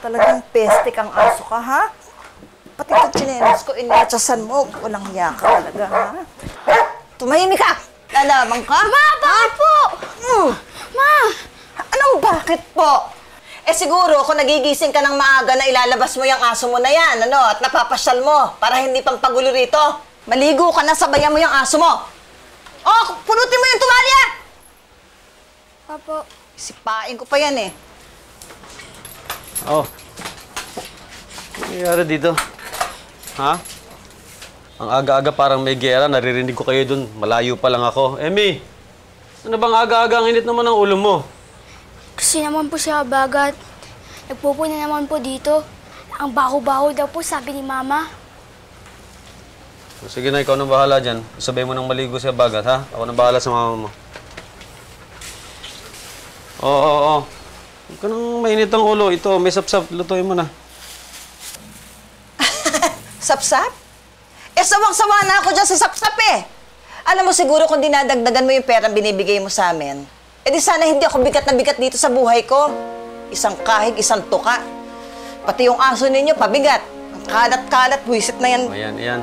Talagang peste kang aso ka, ha? Pati itong tsinelas ko, inetsasan mo. Walang hiya ka talaga, ha? Tumahimik ka! Lalamang ka? Ma, bakit po? Ma! Anong bakit po? Eh siguro, kung nagigising ka ng maaga na ilalabas mo yung aso mo na yan, ano, at napapasyal mo para hindi pang pagulo rito, maligo ka na, sabayan mo yung aso mo. Oh, punutin mo yung tuwalya! Opo. Sipain ko pa yan eh. Oh. Ano nangyayari dito? Ha? Ang aga-aga parang may gera. Naririnig ko kayo dun. Malayo pa lang ako. Emmy! Ano bang aga-aga ang init naman ng ulo mo? Kasi naman po siya bagat. Nagpupo na naman po dito. Ang baho-baho daw po, sabi ni Mama. Sige na, ikaw nang bahala dyan. Isabay mo nang maligo sa bagat, ha? Ako nang bahala sa mama mo. Oo. Huwag ka nang mainit ang ulo. Ito, may sapsap. Lutuin mo na. Sapsap? Eh, sawang-sawa na ako dyan sa sapsap eh. Alam mo siguro kung dinadagdagan mo yung perang binibigay mo sa amin, eh di sana hindi ako bigat na bigat dito sa buhay ko. Isang kahig, isang tuka. Pati yung aso ninyo, pabigat. Ang kalat-kalat, buwisit na yan. O, yan.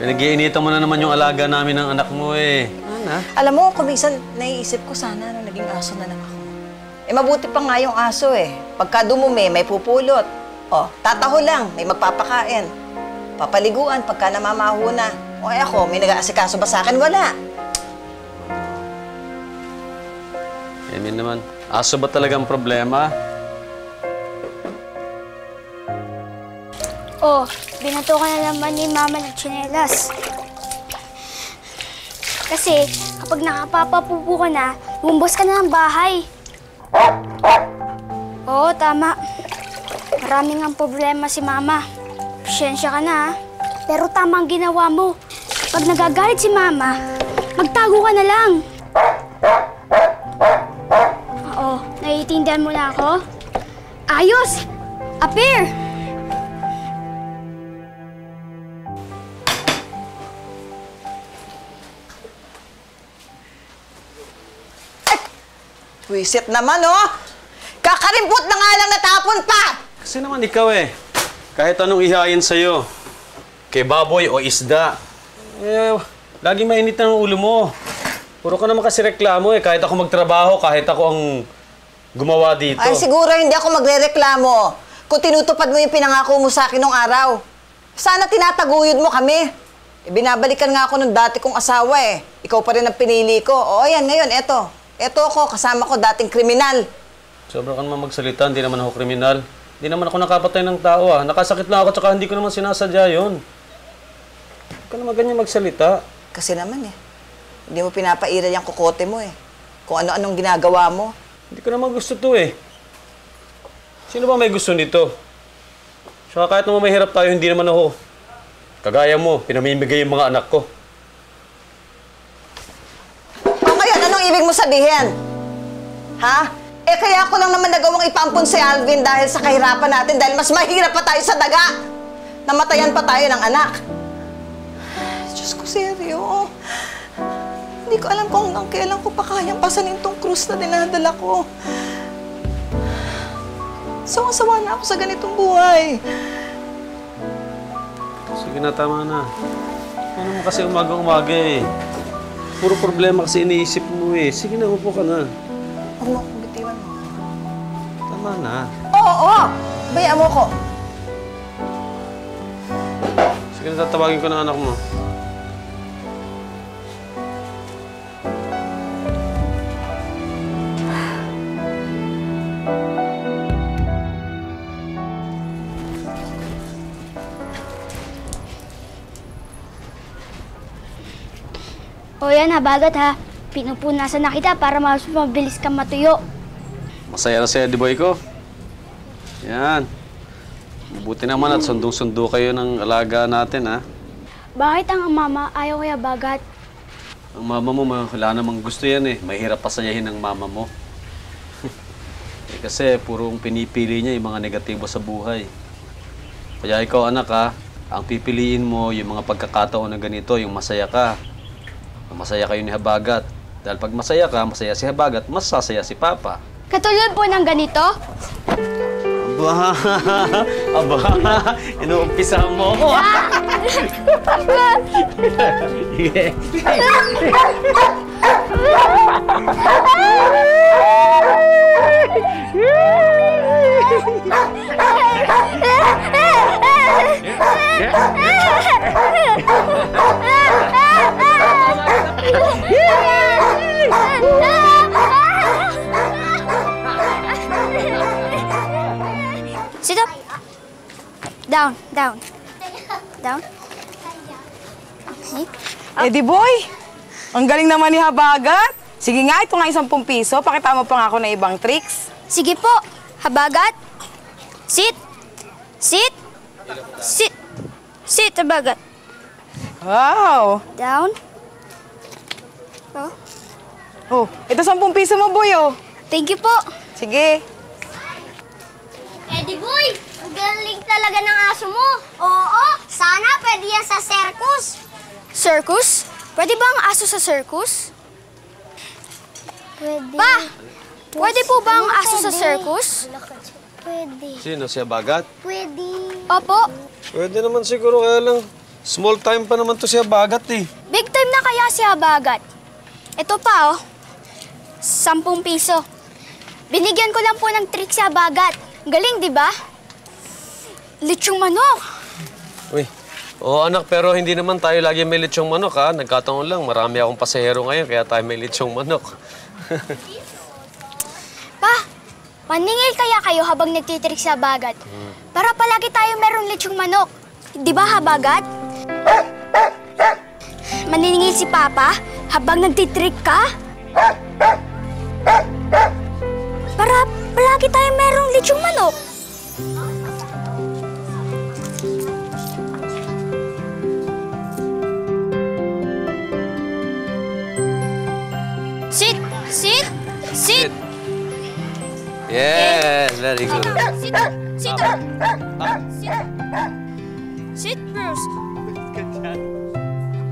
Pinag-iinitan mo na naman yung alaga namin ng anak mo eh. Ano? Alam mo, kuminsan naiisip ko sana nung naging aso na lang ako. Eh, mabuti pa nga yung aso eh. Pagka dumumi, may pupulot. O, tataho lang, may magpapakain. Papaliguan pagka namamaho na. O eh ako, may nag-aasikaso ba sa akin? Wala. Emin naman, aso ba talagang problema? Oh, binato ka na naman ni Mama ng tsinelas. Kasi, kapag nakapapapupo ka na, bumbos ka na ng bahay. Oo, tama. Maraming ang problema si Mama. Pasensya ka na, ha? Pero tama ang ginawa mo. Pag nagagalit si Mama, magtago ka na lang. Oo, naiintindihan mo na ako? Ayos! Appear! Wisit naman, oh! Kakarimpot na nga lang natapon pa! Kasi naman ikaw eh. Kahit anong ihayin sa'yo. Kay baboy o isda. Eh, lagi mainit ang ulo mo. Puro ka naman kasi reklamo eh. Kahit ako magtrabaho, kahit ako ang gumawa dito. Ay, siguro hindi ako magrereklamo kung tinutupad mo yung pinangako mo sa akin nung araw. Sana tinataguyod mo kami. Eh, binabalikan nga ako ng dati kong asawa eh. Ikaw pa rin ang pinili ko. O, ayan, ngayon, eto. Eto ako, kasama ko dating kriminal. Sobra ka naman magsalita, hindi naman ako kriminal. Hindi naman ako nakapatay ng tao ah. Nakasakit lang ako, tsaka hindi ko naman sinasadya yun. Huwag ka naman ganyan magsalita. Kasi naman eh, hindi mo pinapairal yung kukote mo eh. Kung ano-anong ginagawa mo. Hindi ko naman gusto to eh. Sino ba may gusto nito? Tsaka kahit naman mahirap tayo, hindi naman ako. Kagaya mo, pinamimigay yung mga anak ko. O ngayon, anong ibig mo sabihin? Ha? Eh kaya ako lang naman nagawang ipampun si Alvin dahil sa kahirapan natin dahil mas mahirap pa tayo sa daga. Namatayan pa tayo ng anak. Diyos ko, seryo. Hindi ko alam kung hanggang kailan ko pa kayang pasanin tong krus na dinadala ko. Sawa-sawa na ako sa ganitong buhay. Sige na, tama na. Ano mo kasi umaga-umaga eh. Puro problema kasi iniisip mo eh. Sige na, upo ka na. Huwag mo akong bitiwan mo. Tama na. Oo! Bayaan mo ko. Sige na, tatawagin ko ng anak mo. O yan ha, bagat ha. Pinupunasan na kita para mas mabilis kang matuyo. Masaya na sa'yo, di boy ko? Yan. Mabuti naman at sundong-sundo kayo ng alaga natin, ha? Bakit ang mama ayaw kaya bagat? Ang mama mo, wala namang gusto yan eh. Mahirap pasayahin ng mama mo. Eh, kasi purong pinipili niya yung mga negatibo sa buhay. Kaya ikaw, anak, ha? Ang pipiliin mo yung mga pagkakataon na ganito, yung masaya ka. Masaya kayo ni Habagat. Dahil pag masaya ka, masaya si Habagat, mas sasaya si Papa. Katulad po ng ganito? Aba, Aba, aba, inuumpisa mo ako. Sit up. Down, down. Down. Okay. Eddie boy, ang galing naman ni Habagat. Sige nga, ito nga 10 piso. Pakita mo pa nga ako na ibang tricks. Sige po, Habagat. Sit. Sit. Sit. Sit, Habagat. Wow. Down. Oh. Oh, ito 10 piso mo, boy, oh. Thank you po. Sige. Eddie boy, ang galing talaga ng aso mo. Oo, sana pwede yan sa circus. Circus? Pwede ba ang aso sa circus? Pwede. Pa! Pwede po ba ang aso sa circus? Pwede. Sino, si Abagat? Pwede. Opo. Pwede naman siguro, kaya lang small time pa naman to si Abagat eh. Big time na kaya si Habagat. Ito pa, oh. 10 piso. Binigyan ko lang po ng trick si Habagat. Galing, di ba? Lechong manok. Uy, oo anak, pero hindi naman tayo lagi may lechong manok ha. Nagkataon lang, marami akong pasahero ngayon, kaya tayo may lechong manok. Pa, maningil kaya kayo habang nagtitrik sa Habagat? Para palagi tayo merong lechong manok. Di ba, Habagat? Maniningil si Papa habang nagtitrik ka? Para palagi tayo merong lechong manok. Sit! Sit! Sit! Yes, very good. Sit! Sit! Sit! Sit, Bruce.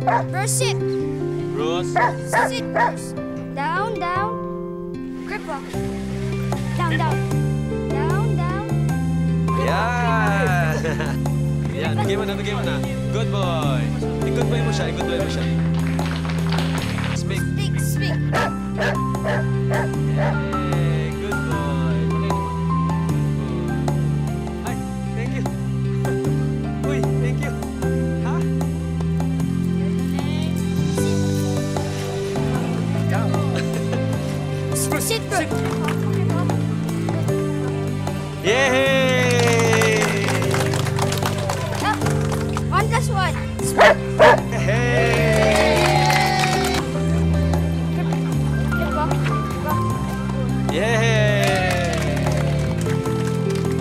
Bruce, sit. Bruce. Sit, Bruce. Down, down. Grip rock. Down, down. Down, down. Yan. Yan, bigay mo na, bigay mo na. Good boy. I-good boy mo siya, i-good boy mo siya. Speak. Speak, speak. Hey, good boy. Ay, thank you. Uy, thank you. Ha? Sit, Bruce. Yay! Up. 1 plus 1. Hey! Grip rock. Yay!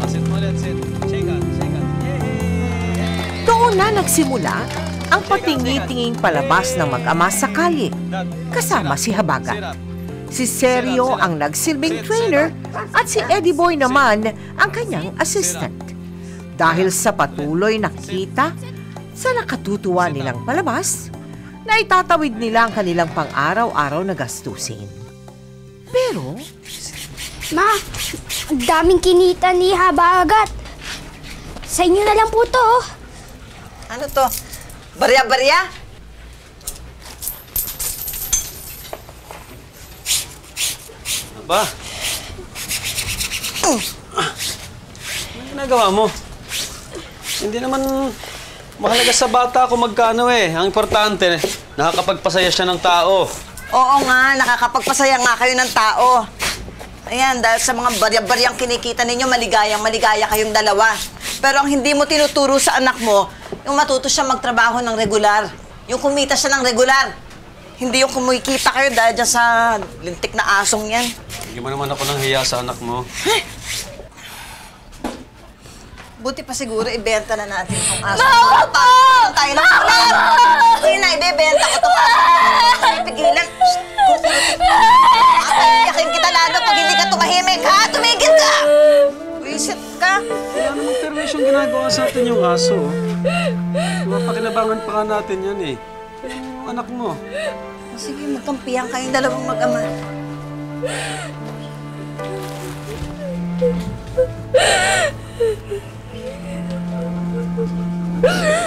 Sit mo ulit, sit. Shake hands, shake hands. Yay! Doon na nagsimula ang patingi-tinging palabas ng mag-ama sa kalye, kasama si Habagat. Si Sergio ang nagsilbing trainer at si Eddie Boy naman ang kanyang assistant. Dahil sa patuloy na kita sa nakatutuwa nilang palabas, na itatawid nila ang kanilang pang-araw-araw na gastusin. Pero, Ma, ang daming kinita ni Habagat. Sa inyo na lang po to. Oh. Ano to? Barya-barya? Aba? Ano ginagawa mo? Hindi naman mahalaga sa bata kung magkano eh. Ang importante, nakakapagpasaya siya ng tao. Oo nga, nakakapagpasaya nga kayo ng tao. Ayan, dahil sa mga barya-baryang kinikita ninyo, maligaya kayong dalawa. Pero ang hindi mo tinuturo sa anak mo, yung matuto siya magtrabaho ng regular. Yung kumita siya ng regular. Hindi yung kumikita kayo dahil dyan sa lintik na asong yan. Hindi mo naman ako nang hiya sa anak mo. Buti pa siguro ibenta na natin itong aso. Mama po! Tayo ng ulan! Hindi na, ibebenta ko itong aso. Hindi pigilan. Yakin kita lalo pag hindi ka tumahimik, ha? Tumigil ka! Wisit ka. Wala namang permisyong ginagawa sa atin yung aso. Mapakinabangan pa ka natin yan eh. Yung anak mo. Sige, magkampihan kayong dalawang mag-ama. Ay.